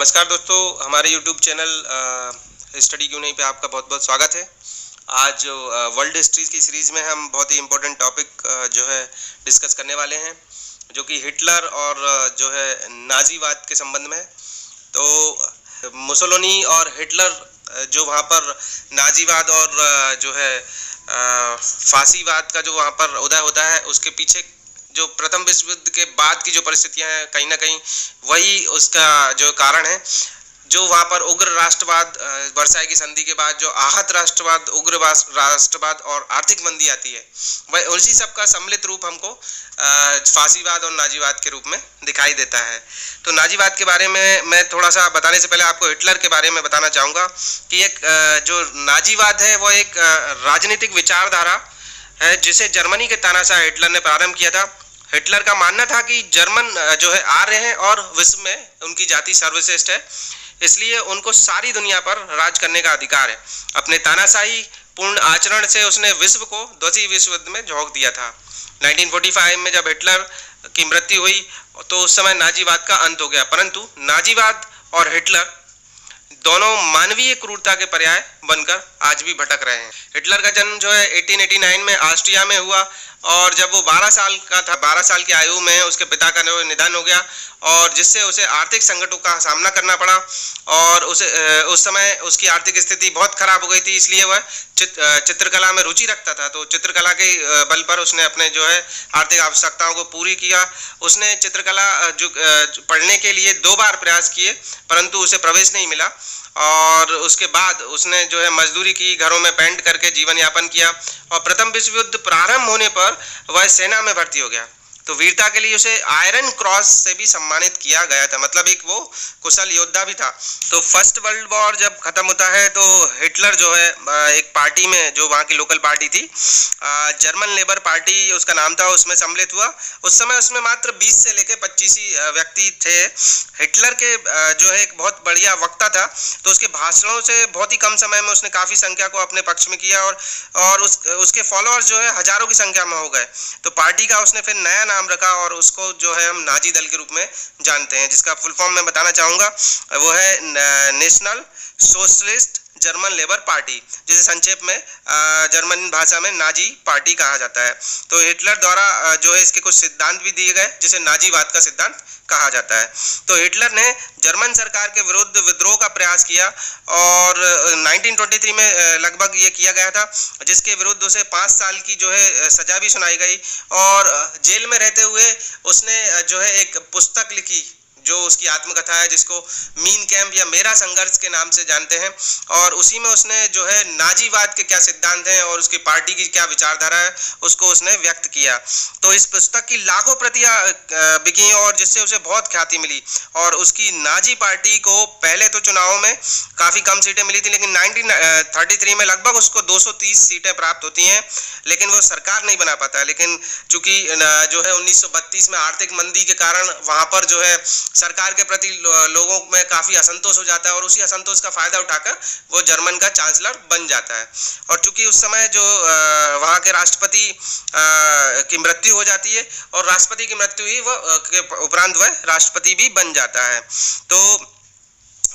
नमस्कार दोस्तों, हमारे YouTube चैनल स्टडी क्यों नहीं पे आपका बहुत बहुत स्वागत है। आज वर्ल्ड हिस्ट्री की सीरीज में हम बहुत ही इम्पोर्टेंट टॉपिक जो है डिस्कस करने वाले हैं, जो कि हिटलर और जो है नाजीवाद के संबंध में। तो मुसोलिनी और हिटलर जो वहाँ पर नाजीवाद और जो है फांसीवाद का जो वहाँ पर उदय होता है, उसके पीछे जो प्रथम विश्व युद्ध के बाद की जो परिस्थितियां हैं, कहीं ना कहीं वही उसका जो कारण है। जो वहाँ पर उग्र राष्ट्रवाद, वर्साई की संधि के बाद जो आहत राष्ट्रवाद, उग्र राष्ट्रवाद और आर्थिक मंदी आती है, वह उसी सब का सम्मिलित रूप हमको फांसीवाद और नाजीवाद के रूप में दिखाई देता है। तो नाजीवाद के बारे में मैं थोड़ा सा बताने से पहले आपको हिटलर के बारे में बताना चाहूँगा कि एक जो नाजीवाद है वह एक राजनीतिक विचारधारा है जिसे जर्मनी के तानाशाह हिटलर ने प्रारंभ किया था। हिटलर का मानना था कि जर्मन जो है आर्य हैं और विश्व में उनकी जाति सर्वश्रेष्ठ है, इसलिए उनको सारी दुनिया पर राज करने का अधिकार है। अपने तानाशाही पूर्ण आचरण से उसने विश्व को द्वितीय विश्व युद्ध में झोंक दिया था। 1945 में जब हिटलर की मृत्यु हुई तो उस समय नाजीवाद का अंत हो गया, परंतु नाजीवाद और हिटलर दोनों मानवीय क्रूरता के पर्याय बनकर आज भी भटक रहे हैं। हिटलर का जन्म जो है 1889 में ऑस्ट्रिया में हुआ और जब वो 12 साल का था, 12 साल की आयु में उसके पिता का निधन हो गया और जिससे उसे आर्थिक संकटों का सामना करना पड़ा और उस समय उसकी आर्थिक स्थिति बहुत खराब हो गई थी, इसलिए वह चित्रकला में रुचि रखता था। तो चित्रकला के बल पर उसने अपने जो है आर्थिक आवश्यकताओं को पूरी किया। उसने चित्रकला जो पढ़ने के लिए 2 बार प्रयास किए, परंतु उसे प्रवेश नहीं मिला और उसके बाद उसने जो है मजदूरी की, घरों में पेंट करके जीवन यापन किया और प्रथम विश्व युद्ध प्रारंभ होने पर वह सेना में भर्ती हो गया। तो वीरता के लिए उसे आयरन क्रॉस से भी सम्मानित किया गया था, मतलब एक वो कुशल योद्धा भी था। तो फर्स्ट वर्ल्ड वॉर जब खत्म होता है तो हिटलर जो है एक पार्टी में, जो वहाँ की लोकल पार्टी थी, जर्मन लेबर पार्टी उसका नाम था, उसमें सम्मिलित हुआ। उस समय उसमें मात्र 20 से लेकर 25 ही व्यक्ति थे। हिटलर के जो है एक बहुत बढ़िया वक्ता था, तो उसके भाषणों से बहुत ही कम समय में उसने काफ़ी संख्या को अपने पक्ष में किया और उसके फॉलोअर्स जो है हजारों की संख्या में हो गए। तो पार्टी का उसने फिर नया नाम रखा और उसको जो है हम नाजी दल के रूप में जानते हैं, जिसका फुल फॉर्म मैं बताना चाहूँगा, वो है national socialist German labour party, जिसे संक्षेप में जर्मन भाषा में नाजी पार्टी कहा जाता है। तो हिटलर द्वारा जो है इसके कुछ सिद्धांत भी दिए गए, जिसे नाजीवाद का सिद्धांत कहा जाता है। तो हिटलर ने जर्मन सरकार के विरुद्ध विद्रोह का प्रयास किया और 1923 में लगभग ये किया गया था, जिसके विरुद्ध उसे 5 साल की जो है सजा भी सुनाई गई और जेल में रहते हुए उसने जो है एक पुस्तक लिखी, जो उसकी आत्मकथा है, जिसको मीन कैंप या मेरा संघर्ष के नाम से जानते हैं, और उसी में उसने जो है नाजीवाद के क्या सिद्धांत हैं और उसकी पार्टी की क्या विचारधारा है उसको उसने व्यक्त किया। तो इस पुस्तक की लाखों प्रतियां बिकी और जिससे उसे बहुत ख्याति मिली और उसकी नाजी पार्टी को पहले तो चुनावों में काफ़ी कम सीटें मिली थी, लेकिन 1933 में लगभग उसको 230 सीटें प्राप्त होती हैं, लेकिन वो सरकार नहीं बना पाता। लेकिन चूंकि जो है 1932 में आर्थिक मंदी के कारण वहाँ पर जो है सरकार के प्रति लोगों में काफ़ी असंतोष हो जाता है और उसी असंतोष का फायदा उठाकर वो जर्मन का चांसलर बन जाता है। और चूंकि उस समय जो वहाँ के राष्ट्रपति की मृत्यु हो जाती है और राष्ट्रपति की मृत्यु ही के उपरांत वह राष्ट्रपति भी बन जाता है। तो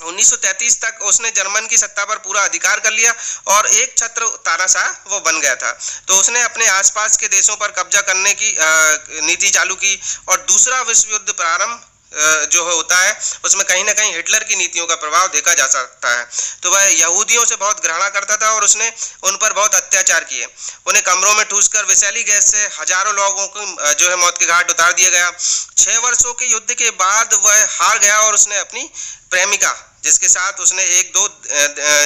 1933 तक उसने जर्मन की सत्ता पर पूरा अधिकार कर लिया और एक छत्र तानाशाह वो बन गया था। तो उसने अपने आसपास के देशों पर कब्जा करने की नीति चालू की और दूसरा विश्व युद्ध प्रारंभ जो होता है उसमें कहीं ना कहीं हिटलर की नीतियों का प्रभाव देखा जा सकता है। तो वह यहूदियों से बहुत घृणा करता था और उसने उन पर बहुत अत्याचार किए। उन्हें कमरों में ठूसकर विषैली गैस से हजारों लोगों को जो है मौत के घाट उतार दिया गया। 6 वर्षों के युद्ध के बाद वह हार गया और उसने अपनी प्रेमिका, जिसके साथ उसने 1-2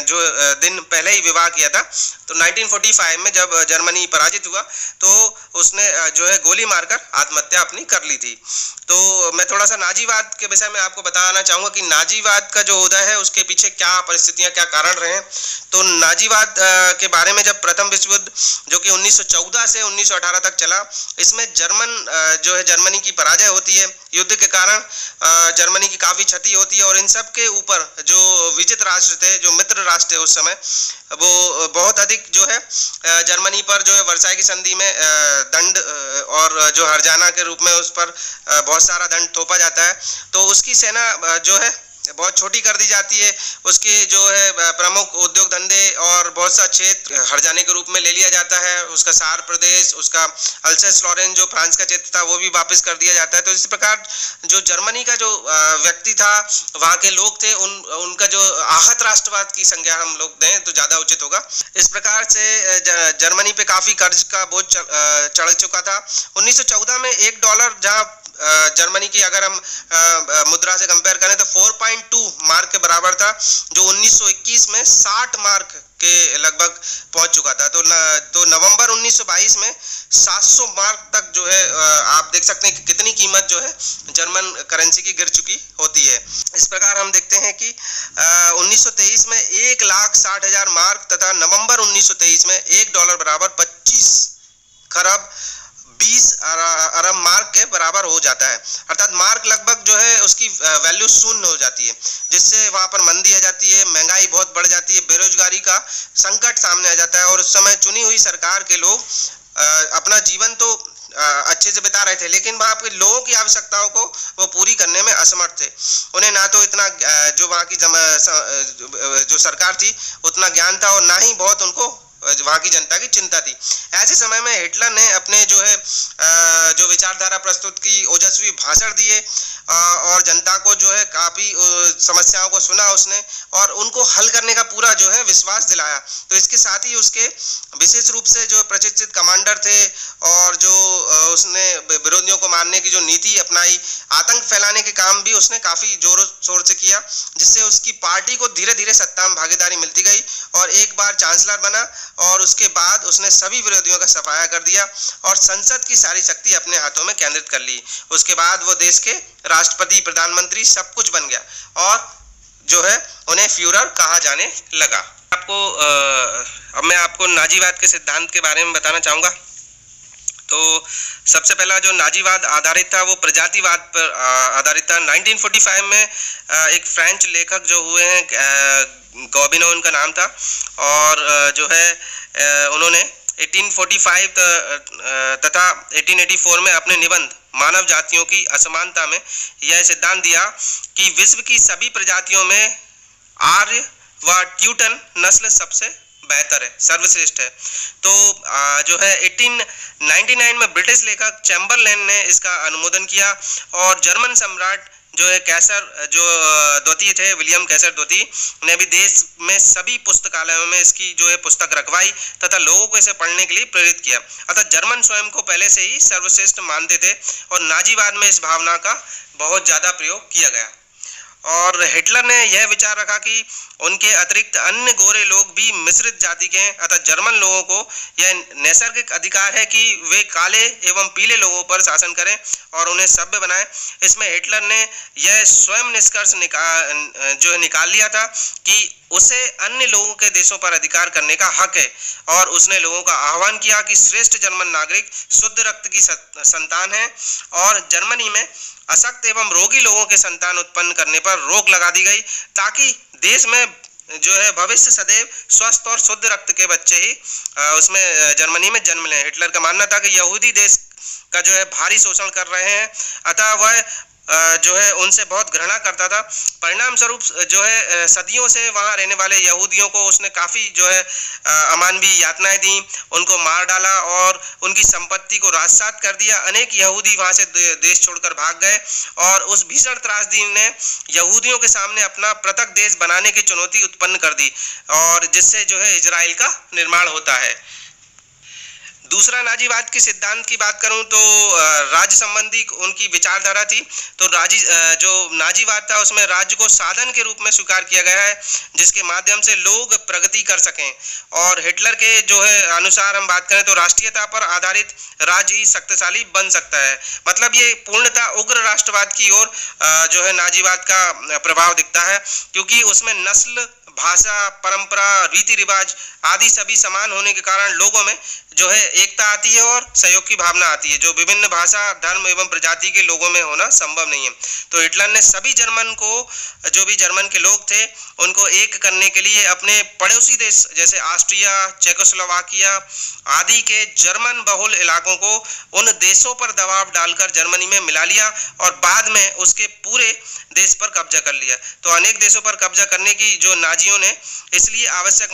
जो दिन पहले ही विवाह किया था, तो 1945 में जब जर्मनी पराजित हुआ तो उसने जो है गोली मारकर आत्महत्या अपनी कर ली थी। तो मैं थोड़ा सा नाजीवाद के विषय में आपको बताना चाहूँगा कि नाजीवाद का जो उदय है उसके पीछे क्या परिस्थितियाँ, क्या कारण रहे। तो नाजीवाद के बारे में जब प्रथम विश्व युद्ध जो कि 1914 से 1918 तक चला, इसमें जो है जर्मनी की पराजय होती है। युद्ध के कारण जर्मनी की काफ़ी क्षति होती है और इन सब के ऊपर जो विजित राष्ट्र थे, जो मित्र राष्ट्र थे उस समय, वो बहुत अधिक जो है जर्मनी पर जो है वर्साई की संधि में दंड और जो हर्जाना के रूप में उस पर बहुत सारा दंड थोपा जाता है। तो उसकी सेना जो है बहुत छोटी कर दी जाती है, उसके जो है प्रमुख उद्योग धंधे और बहुत सा क्षेत्र हर्जाने के रूप में ले लिया जाता है, उसका सार प्रदेश, उसका अल्सेस लॉरेन जो फ्रांस का क्षेत्र था वो भी वापस कर दिया जाता है। तो इस प्रकार जो जर्मनी का जो व्यक्ति था, वहाँ के लोग थे, उनका जो आहत राष्ट्रवाद की संज्ञा हम लोग दें तो ज़्यादा उचित होगा। इस प्रकार से जर्मनी पे काफ़ी कर्ज का बोझ चढ़ चुका था। 1914 में $1 जहाँ जर्मनी की अगर हम मुद्रा से कंपेयर करें तो 4.2 मार्क के बराबर था, जो 1921 में 60 मार्क के लगभग पहुंच चुका था। तो नवंबर 1922 में 700 मार्क तक जो है आप देख सकते हैं कि कितनी कीमत जो है जर्मन करेंसी की गिर चुकी होती है। इस प्रकार हम देखते हैं कि 1923 में 1,60,000 मार्क तथा नवंबर 1923 में $1 बराबर 25 खरब 20 अरब मार्क के बराबर हो जाता है। अर्थात मार्क लगभग जो है उसकी वैल्यू शून्य हो जाती है, जिससे वहाँ पर मंदी आ जाती है, महंगाई बहुत बढ़ जाती है, बेरोजगारी का संकट सामने आ जाता है। और उस समय चुनी हुई सरकार के लोग अपना जीवन तो अच्छे से बिता रहे थे, लेकिन वहाँ पे लोगों की आवश्यकताओं को वो पूरी करने में असमर्थ थे। उन्हें ना तो इतना जो वहाँ की जो सरकार थी उतना ज्ञान था, और ना ही बहुत उनको वहाँ की जनता की चिंता थी। ऐसे समय में हिटलर ने अपने जो है जो विचारधारा प्रस्तुत की, ओजस्वी भाषण दिए और जनता को जो है काफ़ी समस्याओं को सुना उसने, और उनको हल करने का पूरा जो है विश्वास दिलाया। तो इसके साथ ही उसके विशेष रूप से जो प्रशिक्षित कमांडर थे और जो उसने विरोधियों को मारने की जो नीति अपनाई, आतंक फैलाने के काम भी उसने काफ़ी जोरों शोर से किया, जिससे उसकी पार्टी को धीरे धीरे सत्ता में भागीदारी मिलती गई और एक बार चांसलर बना, और उसके बाद उसने सभी विरोधियों का सफाया कर दिया और संसद की सारी शक्ति अपने हाथों में केंद्रित कर ली। उसके बाद वो देश के राष्ट्रपति, प्रधानमंत्री सब कुछ बन गया और जो है उन्हें फ्यूरर कहा जाने लगा। अब मैं आपको नाजीवाद के सिद्धांत के बारे में बताना चाहूँगा। तो सबसे पहला जो नाजीवाद आधारित था वो प्रजातिवाद पर आधारित था। 1945 में एक फ्रेंच लेखक जो हुए हैं, गॉबिनो उनका नाम था, और जो है उन्होंने 1845 तथा 1884 में अपने निबंध मानव जातियों की असमानता में यह सिद्धांत दिया कि विश्व की सभी प्रजातियों में आर्य व ट्यूटन नस्ल सबसे बेहतर है, सर्वश्रेष्ठ है। तो जो है 1899 में ब्रिटिश लेखक चैम्बरलेन ने इसका अनुमोदन किया, और जर्मन सम्राट जो है कैसर जो द्वितीय थे, विलियम कैसर द्वितीय ने भी देश में सभी पुस्तकालयों में इसकी जो है पुस्तक रखवाई तथा लोगों को इसे पढ़ने के लिए प्रेरित किया। अतः जर्मन स्वयं को पहले से ही सर्वश्रेष्ठ मानते थे और नाजीवाद में इस भावना का बहुत ज़्यादा प्रयोग किया गया। और हिटलर ने यह विचार रखा कि उनके अतिरिक्त अन्य गोरे लोग भी मिश्रित जाति के हैं, अतः जर्मन लोगों को यह नैसर्गिक अधिकार है कि वे काले एवं पीले लोगों पर शासन करें और उन्हें सभ्य बनाएं। इसमें हिटलर ने यह स्वयं निष्कर्ष निकाल लिया था कि उसे अन्य लोगों के देशों पर अधिकार करने का हक है, और उसने लोगों का आह्वान किया कि श्रेष्ठ जर्मन नागरिक शुद्ध रक्त की संतान है, और जर्मनी में अशक्त एवं रोगी लोगों के संतान उत्पन्न करने पर रोक लगा दी गई, ताकि देश में जो है भविष्य सदैव स्वस्थ और शुद्ध रक्त के बच्चे ही उसमें जर्मनी में जन्म लें। हिटलर का मानना था कि यहूदी देश का जो है भारी शोषण कर रहे हैं, अतः वह जो है उनसे बहुत घृणा करता था। परिणाम स्वरूप जो है सदियों से वहाँ रहने वाले यहूदियों को उसने काफ़ी जो है अमानवीय यातनाएं दी, उनको मार डाला और उनकी संपत्ति को राजसात कर दिया। अनेक यहूदी वहाँ से देश छोड़कर भाग गए, और उस भीषण त्रासदी ने यहूदियों के सामने अपना पृथक देश बनाने की चुनौती उत्पन्न कर दी, और जिससे जो है इजराइल का निर्माण होता है। दूसरा नाजीवाद के सिद्धांत की बात करूं तो राज्य संबंधी उनकी विचारधारा थी। तो जो नाजीवाद था उसमें राज्य को साधन के रूप में स्वीकार किया गया है, जिसके माध्यम से लोग प्रगति कर सकें। और हिटलर के जो है अनुसार हम बात करें तो राष्ट्रीयता पर आधारित राज्य ही शक्तिशाली बन सकता है। मतलब ये पूर्णतः उग्र राष्ट्रवाद की ओर जो है नाजीवाद का प्रभाव दिखता है, क्योंकि उसमें नस्ल भाषा, परंपरा, रीति रिवाज आदि सभी समान होने के कारण लोगों में जो है एकता आती है और सहयोग की भावना आती है, जो विभिन्न भाषा, धर्म एवं प्रजाति के लोगों में होना संभव नहीं है। तो हिटलर ने सभी जर्मन को, जो भी जर्मन के लोग थे, उनको एक करने के लिए अपने पड़ोसी देश जैसे ऑस्ट्रिया, चेकोस्लोवाकिया आदि के जर्मन बहुल इलाकों को उन देशों पर दबाव डालकर जर्मनी में मिला लिया और बाद में उसके पूरे देश पर कब्जा कर लिया। तो अनेक देशों पर कब्जा करने की जो नाजियों ने इसलिए आवश्यक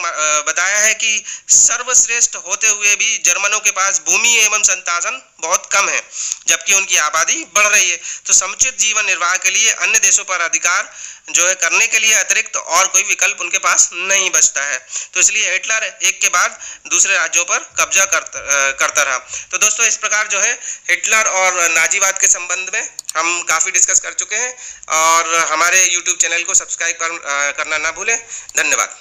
बताया है कि सर्वश्रेष्ठ होते हुए भी जर्मनों के पास भूमि एवं संसाधन बहुत कम है, जबकि उनकी आबादी बढ़ रही है। तो समुचित जीवन निर्वाह के लिए अन्य देशों पर अधिकार जो है करने के लिए अतिरिक्त और कोई विकल्प उनके पास नहीं बचता है। तो इसलिए हिटलर एक के बाद दूसरे राज्यों पर कब्जा करता रहा। तो दोस्तों, इस प्रकार जो है हिटलर और नाजीवाद के संबंध में हम काफ़ी डिस्कस कर चुके हैं और हमारे YouTube चैनल को सब्सक्राइब करना ना भूलें। धन्यवाद।